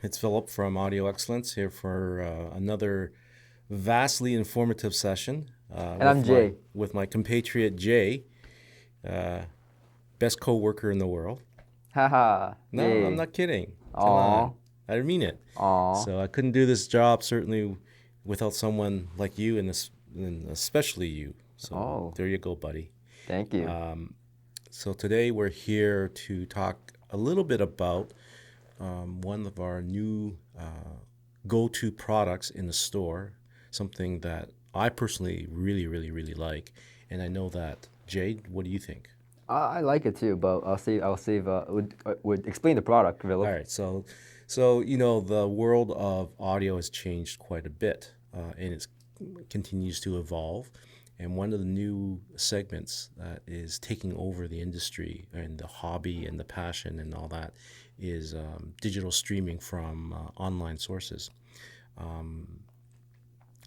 It's Vilip from Audio Excellence here for another vastly informative session And I'm Jay. with my compatriot Jay, uh, best coworker in the world. Haha. No, I'm Yay. not kidding. Come Aw. on, I mean it. Aw. So I couldn't do this job certainly without someone like you, and especially you. So Oh, there you go, buddy. thank you. So today we're here to talk a little bit about one of our new go-to products in the store, something that I personally really like, and I know that Jade, what do you think? I like it too, but I'll save. Would explain the product, All Vilip. right, the world of audio has changed quite a bit, and it continues to evolve. And one of the new segments that is taking over the industry and the hobby and the passion and all that is digital streaming from online sources.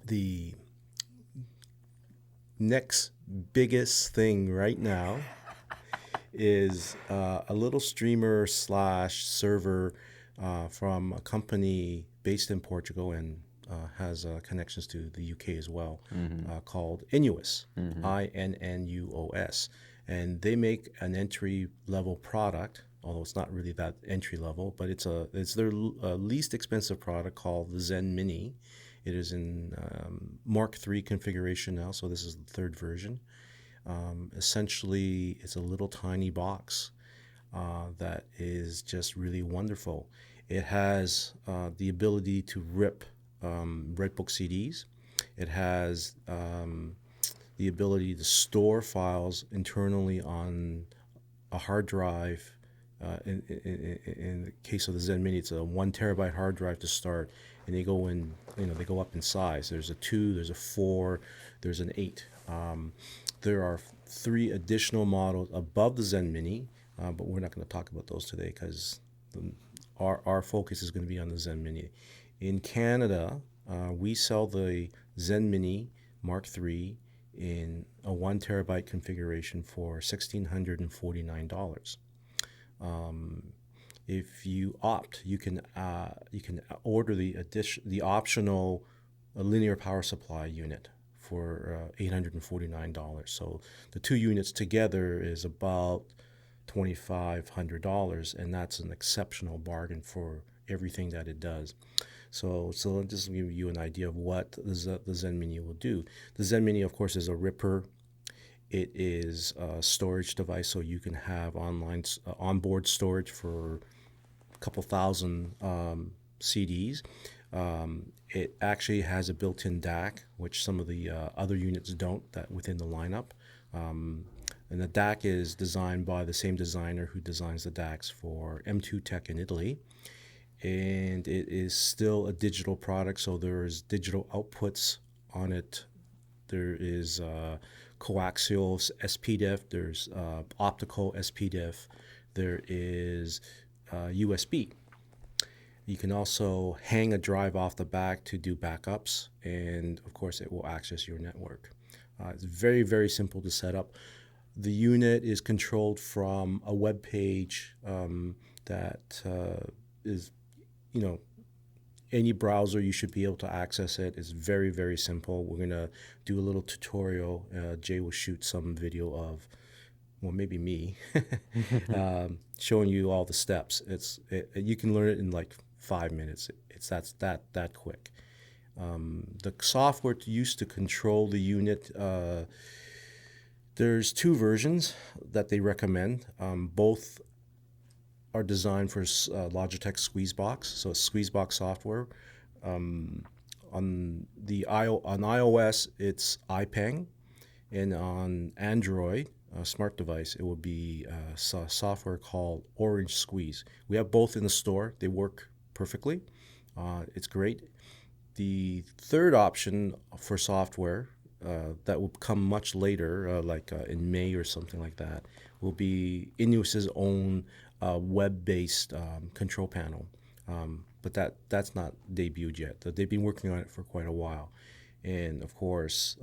The next biggest thing right now is a little streamer slash server from a company based in Portugal and has connections to the UK as well, called Innuos, Innuos. And they make an entry level product, although it's not really that entry level, but it's their least expensive product called the ZenMini. It is in Mark III configuration now, so this is the third version. Essentially, it's a little tiny box that is just really wonderful. It has the ability to rip Redbook CDs. It has the ability to store files internally on a hard drive. In the case of the ZenMini, it's a 1 terabyte hard drive to start, and they go in. They go up in size. There's a 2, there's a 4, there's an 8. There are 3 additional models above the ZenMini, but we're not going to talk about those today because our focus is going to be on the ZenMini. In Canada, we sell the ZenMini Mark III in a 1 terabyte configuration for $1,649. If you opt, you can order the optional linear power supply unit for $849. So the 2 units together is about $2,500, and that's an exceptional bargain for everything that it does. So just to give you an idea of what the ZenMini will do. The ZenMini, of course, is a ripper. It is a storage device, so you can have onboard storage for a couple thousand CDs. It actually has a built-in DAC, which some of the other units don't, that within the lineup. And the DAC is designed by the same designer who designs the DACs for M2 Tech in Italy. And it is still a digital product, so there's digital outputs on it. There is coaxial SPDIF, there's optical SPDIF, there is USB. You can also hang a drive off the back to do backups, and of course it will access your network. It's very, very simple to set up. The unit is controlled from a web page that is, any browser you should be able to access it. It's very, very simple. We're going to do a little tutorial. Jay will shoot some video of, well, maybe me, showing you all the steps. You can learn it in like 5 minutes. It's that quick. The software used to control the unit, there's 2 versions that they recommend. Both are designed for Logitech Squeezebox, so it's Squeezebox software. On iOS, it's iPeng, and on Android, a smart device, it will be software called Orange Squeeze. We have both in the store. They work perfectly. It's great. The third option for software that will come much later, in May or something like that, will be Innuos' own web-based control panel. But that's not debuted yet. They've been working on it for quite a while. And of course,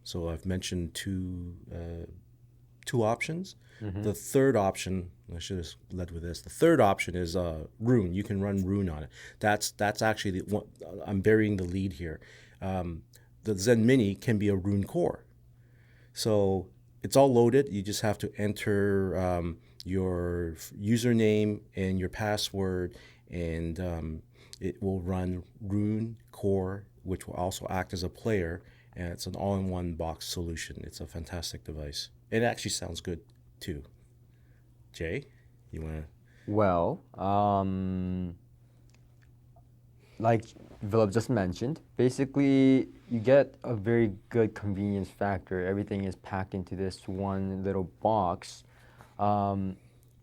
so I've mentioned two two options. The third option, I should have led with this. The third option is Roon. You can run Roon on it. That's actually the one. I'm burying the lead here. The ZenMini can be a Roon core. So it's all loaded. You just have to enter your username and your password, and it will run Roon core, which will also act as a player. And it's an all-in-one box solution. It's a fantastic device. It actually sounds good too. Jay, you want to? Well, like Vilip just mentioned, basically you get a very good convenience factor. Everything is packed into this one little box, and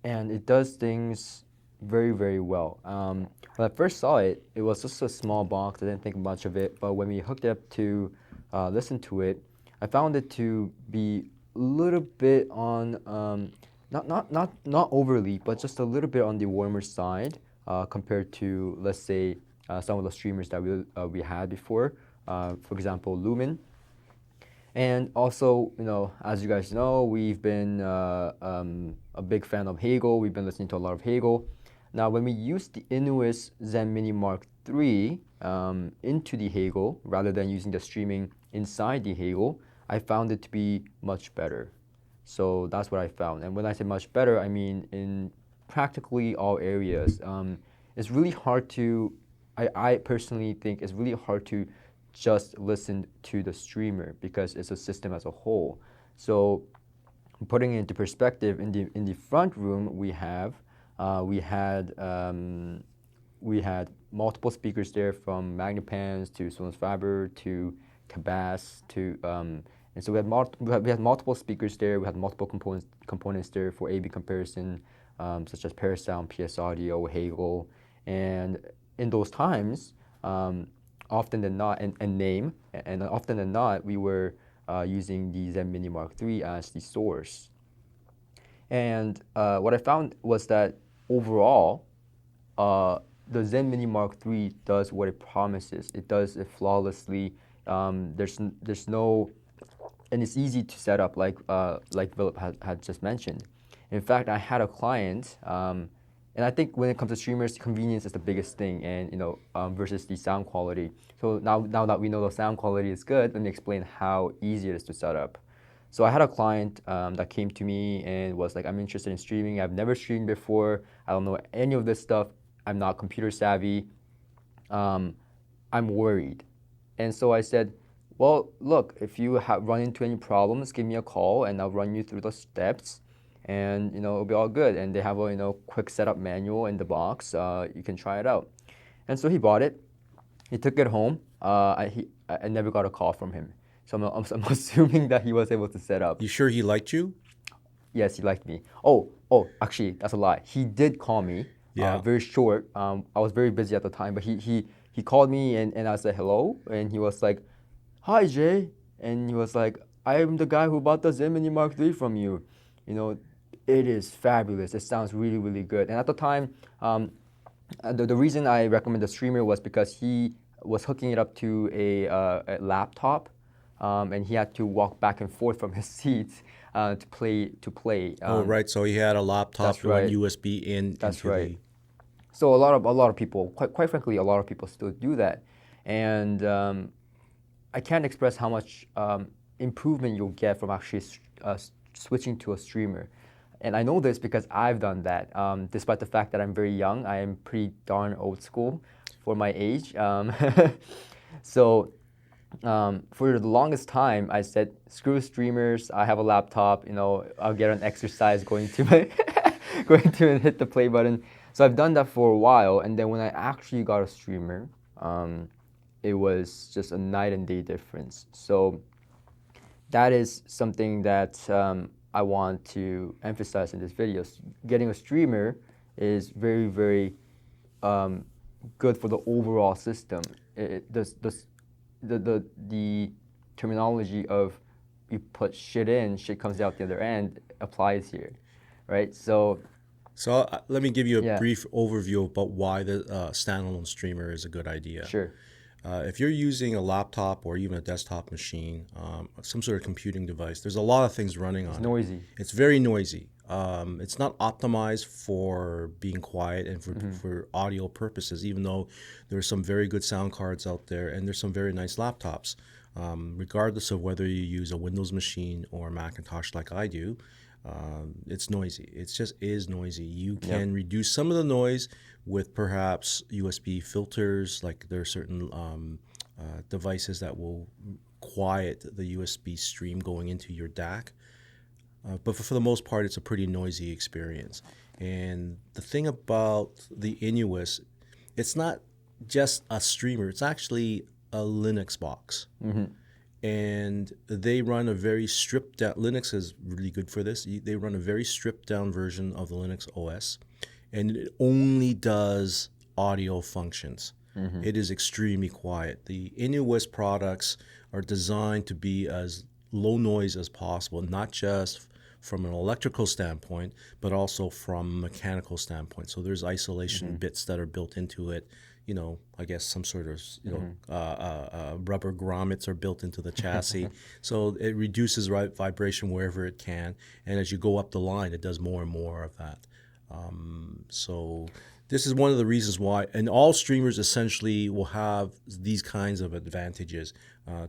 it does things very, very well. When I first saw it, it was just a small box. I didn't think much of it, but when we hooked it up to listen to it, I found it to be a little bit on not overly, but just a little bit on the warmer side compared to, let's say, some of the streamers that we had before. For example, Lumen. And also, as you guys know, we've been a big fan of Hegel. We've been listening to a lot of Hegel. Now, when we use the Innuos ZenMini Mark III into the Hegel, rather than using the streaming inside the Hegel, I found it to be much better. So that's what I found. And when I say much better, I mean in practically all areas. It's really hard to, I personally think it's really hard to just listen to the streamer because it's a system as a whole. So putting it into perspective, in the front room we had multiple speakers there, from Magnepans to Sonus Faber to Cabas to and so we had multiple speakers there. We had multiple components there for A/B comparison, such as Parasound, PS Audio, Hegel, and in those times, often than not, and often than not, we were using the ZenMini Mark III as the source. And what I found was that overall, the ZenMini Mark III does what it promises. It does it flawlessly. There's no, and it's easy to set up, like Vilip had just mentioned. In fact, I had a client, and I think when it comes to streamers, convenience is the biggest thing, and versus the sound quality. So now that we know the sound quality is good, let me explain how easy it is to set up. So I had a client that came to me and was like, I'm interested in streaming. I've never streamed before. I don't know any of this stuff. I'm not computer savvy. I'm worried. And so I said, well, look, if you run into any problems, give me a call and I'll run you through the steps, and it'll be all good. And they have a quick setup manual in the box. You can try it out. And so he bought it. He took it home. I never got a call from him. So I'm assuming that he was able to set up. You sure he liked you? Yes, he liked me. Oh, actually, that's a lie. He did call me. Yeah. Very short. I was very busy at the time, but he called me and I said hello, and he was like, "Hi, Jay," and he was like, "I am the guy who bought the ZenMini Mark III from you. It is fabulous. It sounds really, really good." And at the time, the reason I recommend the streamer was because he was hooking it up to a laptop, and he had to walk back and forth from his seat to play. Oh, right. So he had a laptop with right. USB in. That's right. So a lot of people, quite frankly, a lot of people still do that, and I can't express how much improvement you'll get from actually switching to a streamer. And I know this because I've done that. Despite the fact that I'm very young, I am pretty darn old school for my age. So for the longest time, I said, screw streamers. I have a laptop. I'll get an exercise going to hit the play button. So I've done that for a while, and then when I actually got a streamer, it was just a night and day difference. So that is something that I want to emphasize in this video. Getting a streamer is very, very good for the overall system. The terminology of you put shit in, shit comes out the other end applies here, right? So let me give you a brief overview about why the standalone streamer is a good idea. Sure. If you're using a laptop or even a desktop machine, some sort of computing device, there's a lot of things running on It's it. noisy. It's very noisy. It's not optimized for being quiet and for audio purposes, even though there are some very good sound cards out there and there's some very nice laptops. Regardless of whether you use a Windows machine or Macintosh like I do, it's noisy. It just is noisy. You can reduce some of the noise with perhaps USB filters, like there are certain devices that will quiet the USB stream going into your DAC. But for the most part, it's a pretty noisy experience. And the thing about the Innuos, it's not just a streamer, it's actually a Linux box. And they run a very stripped down, Linux is really good for this. They run a very stripped down version of the Linux OS, and it only does audio functions. It is extremely quiet. The Innuos products are designed to be as low noise as possible, not just from an electrical standpoint, but also from a mechanical standpoint. So there's isolation bits that are built into it. You know, I guess some sort of, rubber grommets are built into the chassis. So it reduces vibration wherever it can. And as you go up the line, it does more and more of that. So this is one of the reasons why, and all streamers essentially will have these kinds of advantages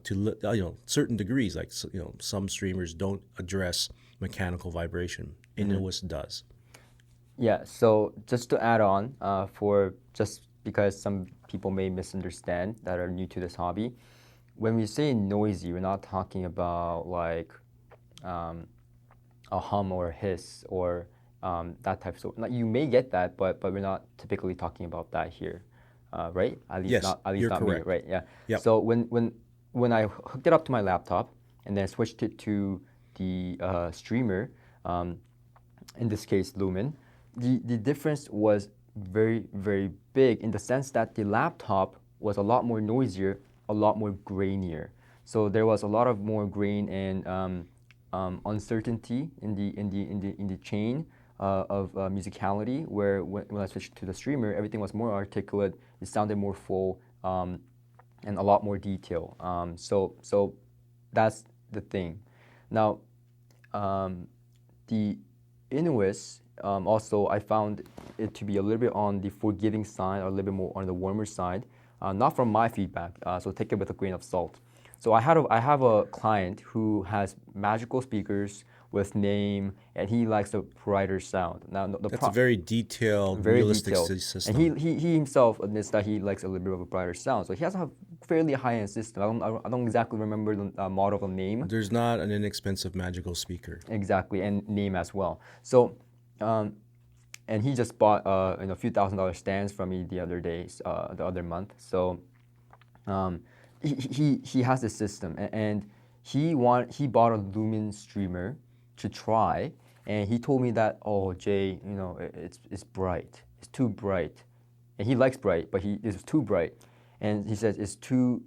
to certain degrees. Like some streamers don't address mechanical vibration. Innuos does. Yeah. So just to add on, because some people may misunderstand that are new to this hobby, when we say noisy, we're not talking about like a hum or a hiss or that type. So you may get that, but we're not typically talking about that here, right? At least Yes, not you're me, correct. right? Yeah. Yep. So when I hooked it up to my laptop and then switched it to the streamer, in this case Lumen, the difference was very, very big in the sense that the laptop was a lot more noisier, a lot more grainier. So there was a lot of more grain and uncertainty in the chain of musicality. Where when I switched to the streamer, everything was more articulate. It sounded more full and a lot more detail. So that's the thing. Now, the Innuos, also I found it to be a little bit on the forgiving side, or a little bit more on the warmer side. Not from my feedback, so take it with a grain of salt. So I have a client who has magical speakers with name, and he likes a brighter sound. Now That's a very detailed, very realistic detailed. system. And he himself admits that he likes a little bit of a brighter sound. So he has a fairly high-end system. I don't exactly remember the model of the name. There's not an inexpensive magical speaker. Exactly, and name as well. So, and he just bought a few $1,000 stands from me the other month. So, he has this system, and he bought a Lumen streamer to try, and he told me that, oh Jay, it's bright, it's too bright, and he likes bright, but it's too bright, and he says it's too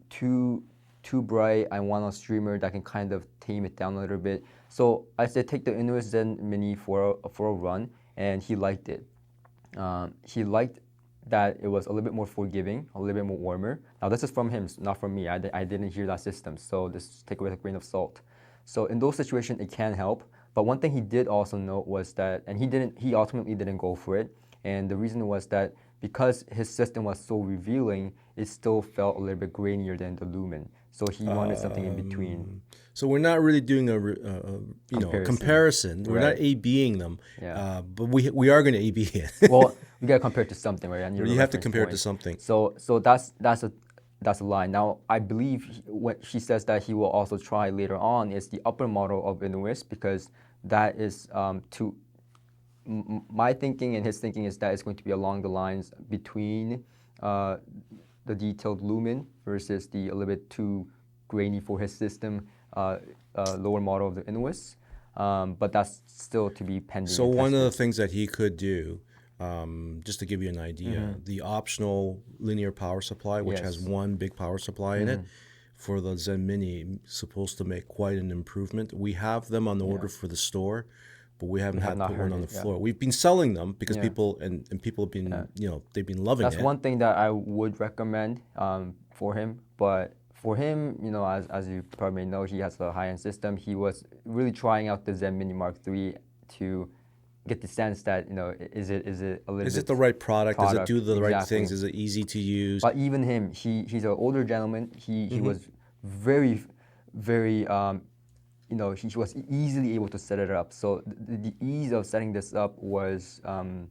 bright. I want a streamer that can kind of tame it down a little bit. So I said take the Innuos ZenMini for a run, and he liked it. He liked that it was a little bit more forgiving, a little bit more warmer. Now this is from him, not from me. I didn't hear that system, so just take it with a grain of salt. So in those situations, it can help. But one thing he did also note was that, and he ultimately didn't go for it. And the reason was that because his system was so revealing, it still felt a little bit grainier than the Lumen. So he wanted something in between. So we're not really doing a comparison. We're not A/Bing them, Yeah. but we are going to A/B it. Well, we gotta compare it to something, right? And You have to compare it to something. So that's a line. Now I believe what she says that he will also try later on is the upper model of Innuos, because that is my thinking and his thinking is that it's going to be along the lines between the detailed Lumen versus the a little bit too grainy for his system lower model of the Innuos. But that's still to be pending. So one of the things that he could do, just to give you an idea, the optional linear power supply, which has one big power supply in it, for the ZenMini, supposed to make quite an improvement. We have them on order for the store. but we haven't had not put one heard on it, the yeah. floor. We've been selling them because Yeah. people and people have been they've been loving That's it. one thing that I would recommend for him. But for him, as you probably know, he has a high-end system. He was really trying out the ZenMini Mark III to get the sense that is it a little Is bit it the right product? Does it do the right Exactly. things? Is it easy to use? But even him, he's an older gentleman. He was very, very he was easily able to set it up. So the ease of setting this up was Well,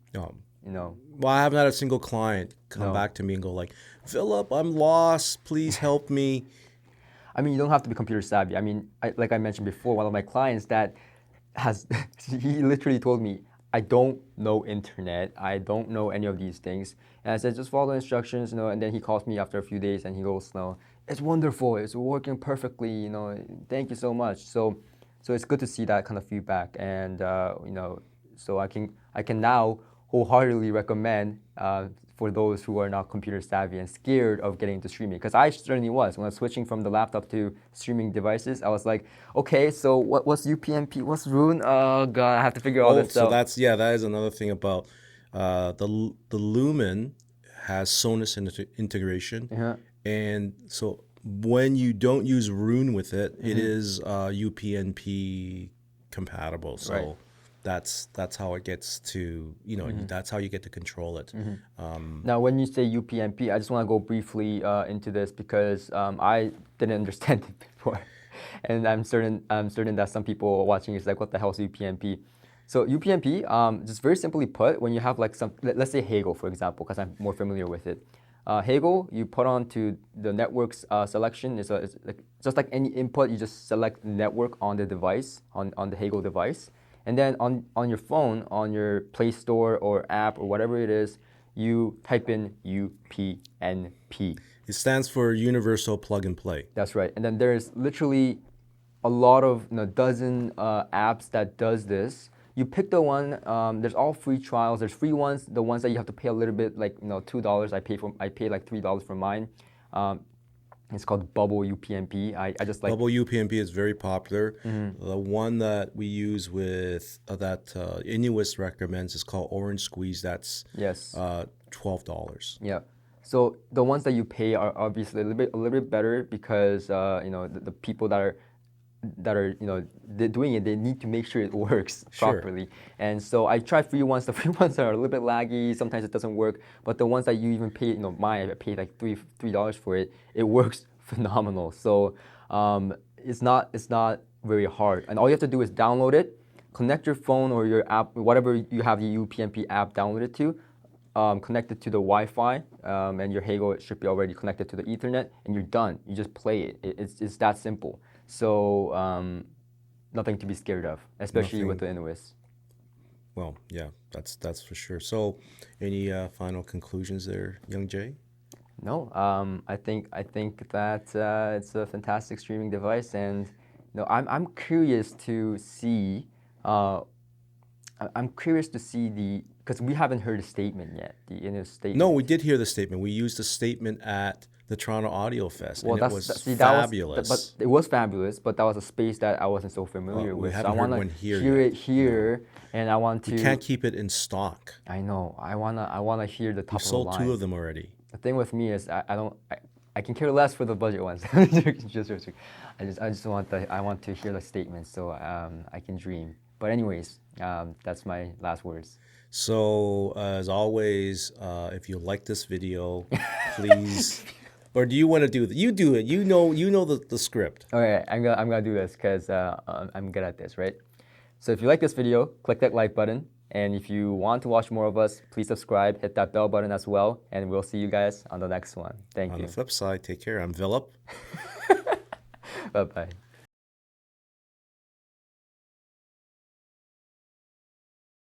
I haven't had a single client come back to me and go like, Vilip, I'm lost. Please help me. I mean, you don't have to be computer savvy. I mean, like I mentioned before, one of my clients that he literally told me, I don't know internet. I don't know any of these things. And I said, just follow the instructions, and then he calls me after a few days and he goes, it's wonderful. It's working perfectly, thank you so much. So it's good to see that kind of feedback. And, so I can now wholeheartedly recommend for those who are not computer savvy and scared of getting into streaming. Because I certainly was. When I was switching from the laptop to streaming devices, I was like, okay, so what's UPnP? What's Roon? Oh, God, I have to figure all this out. So that is another thing about the Lumen has Sonus integration. And so when you don't use Roon with it, it is UPnP compatible. So. Right. That's how it gets to, that's how you get to control it. Now, when you say UPnP, I just want to go briefly into this because I didn't understand it before. And I'm certain that some people watching is like, what the hell is UPnP? So UPnP, just very simply put, when you have like let's say Hegel, for example, because I'm more familiar with it. Hegel, you put onto the network's selection. It's like, just like any input, you just select network on the device, on the Hegel device. And then on your phone, on your Play Store or app or whatever it is, you type in UPnP. It stands for Universal Plug and Play. That's right. And then there's literally a lot of dozen apps that does this. You pick the one. There's all free trials. There's free ones. The ones that you have to pay a little bit, like $2. I paid like $3 for mine. It's called Bubble UPnP. I just like Bubble UPnP is very popular. The one that we use with that Innuos recommends is called Orange Squeeze. That's $12. Yeah. So the ones that you pay are obviously a little bit better because the people that are they're doing it, they need to make sure it works properly. And so I tried free ones. The free ones are a little bit laggy. Sometimes it doesn't work. But the ones that you even pay, mine, I paid like $3 for it. It works phenomenal. So it's not very hard. And all you have to do is download it, connect your phone or your app, whatever you have the UPnP app downloaded to, connect it to the Wi-Fi, and your Hegel should be already connected to the Ethernet, and you're done. You just play it. It's that simple. So nothing to be scared of, especially with the Innuos. Well, yeah, that's for sure. So, any final conclusions there, Young Jay? No, I think that it's a fantastic streaming device, and I'm curious to see. I'm curious to see because we haven't heard the statement yet, the Innuos statement. No, we did hear the statement. We used the statement at the Toronto Audio Fest, and it was fabulous. But it was fabulous, but that was a space that I wasn't so familiar with. Haven't so I want to hear it here, and I want to. You can't keep it in stock. I know. I wanna hear the top of the sold line. 2 of them already. The thing with me is I can care less for the budget ones. I just want to hear the statement so I can dream. But anyways, that's my last words. So as always, if you like this video, please. Or do you want to do it? You do it. You know the script. Okay, I'm gonna do this because I'm good at this, right? So if you like this video, click that like button, and if you want to watch more of us, please subscribe, hit that bell button as well, and we'll see you guys on the next one. Thank you. On the flip side, take care. I'm Vilip. Bye bye.